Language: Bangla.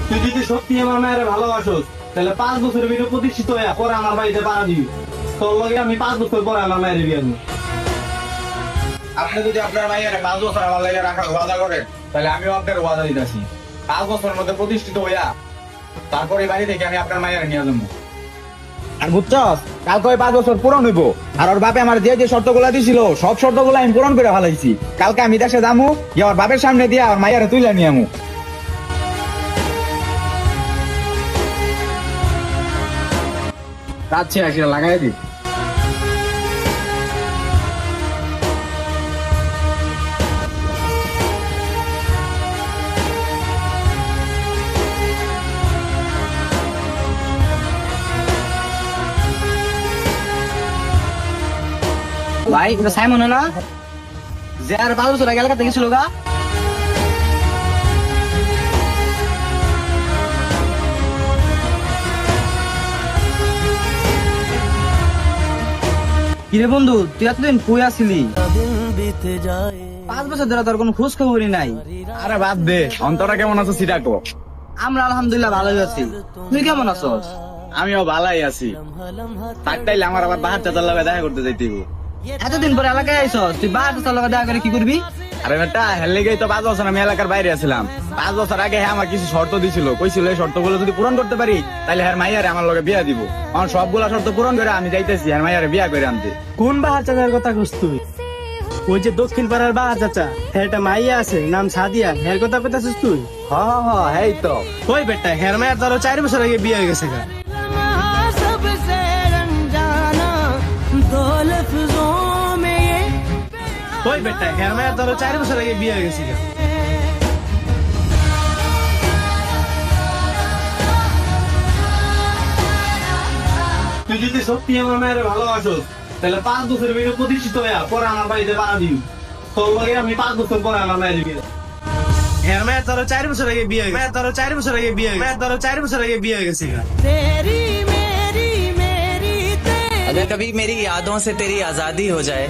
তুই যদি সত্যি আমার মায়ের ভালোবাসোস তাহলে 5 বছরের ভিতরে প্রতিষ্ঠিত হয়ে পরে আমার বাড়িতে পাড়া দিবি। তোর লগে আমি 5 বছর পরে আমার মায়ের বিয়ে দেবো। আপনি যদি আপনার মাইয়ার 5 বছর আমার লাগে রাখার ওয়াদা করেন তাহলে আমিও আপনার ওয়াদা দিতেছি 5 বছরের মধ্যে প্রতিষ্ঠিত হইয়া তারপরে বাড়ি থেকে আমি আপনার মাইয়ার নিয়ে যাবো। আর বুঝছস কালকে ওই 5 বছর পূরণ হইব। আর ওর বাপে আমার যে যে শর্তগুলা দিছিল সব শর্তগুলো আমি পূরণ করে ফেলাইছি। কালকে আমি দেশে যামু, গিয়ে ওর বাপের সামনে দিয়া ওর মাইয়ারে তুইলা নিয়ে আমু। যাচ্ছি না সেটা লাগাই দিই। ভাই এটা সাইমন না যে আর 5 বছর আগে এলাকা থেকে ছিল গা। কিরে বন্ধু তুই এতদিন কই আসিলি? 5 বছর ধরে তোর কোনো খোঁজ খবরই নাই। আরে বাদ দে, অন্তরা কেমন আছো সেটা কো। আমরা আলহামদুলিল্লাহ ভালোই আছি, তুই কেমন আছস? আমিও ভালোই আছি। তাইলে আমার আবার বাহার চাচার লগে দেখা করতে যাইতে হইব। এতদিন পরে এলাকায় আইছস, তুই বাহার তোর লগে দেখা করে কি করবি? আরে বেটা হের লেগেই তো 5 বছর আমি এলাকার বাইরে আছিলাম। 5 বছর আগে হ্যাঁ আমার কিছু শর্ত দিছিল, কইছিল এই শর্তগুলো যদি পূরণ করতে পারি তাহলে হ্যার মাইয়ারে আমার লগে বিয়া দিব। আমার সবগুলা শর্ত পূরণ করে আমি যাইতেছি হ্যার মাইয়ারে বিয়া করে আনতে। কোন বাহার চাচার কথা কস তুই? ওই যে দক্ষিণ পাড়ার বাহার চাচা, একটা মাইয়া আছে নাম সাদিয়া, হের কথা কইতাছিস তুই? হ হ হেই তো। ওই বেটা হের মায়ের ধরো 4 বছর আগে বিয়ে হয়ে গেছে গা। ওই বেটা হের মায়ের ধরো 4 বছর আগে বিয়ে হয়ে গেছে গা। তুই যদি সত্যি আমার মায়ের ভালোবাসোস তাহলে 5 বছরের ভিতরে প্রতিষ্ঠিত হয়ে পরে আমার বাড়িতে পাড়া দিবি। তোর লগে আমি 5 বছর পরে আমার মায়ের বিয়ে দেবো। হের মায়ের ধরো 4 বছর আগে বিয়ে হয়ে গেছে। ধরো 4 বছর আগে বিয়ে হয়ে গেছে। ধরো 4 বছর আগে বিয়ে হয়ে গেছে গা। अगर कभी मेरी यादों से तेरी आजादी हो जाए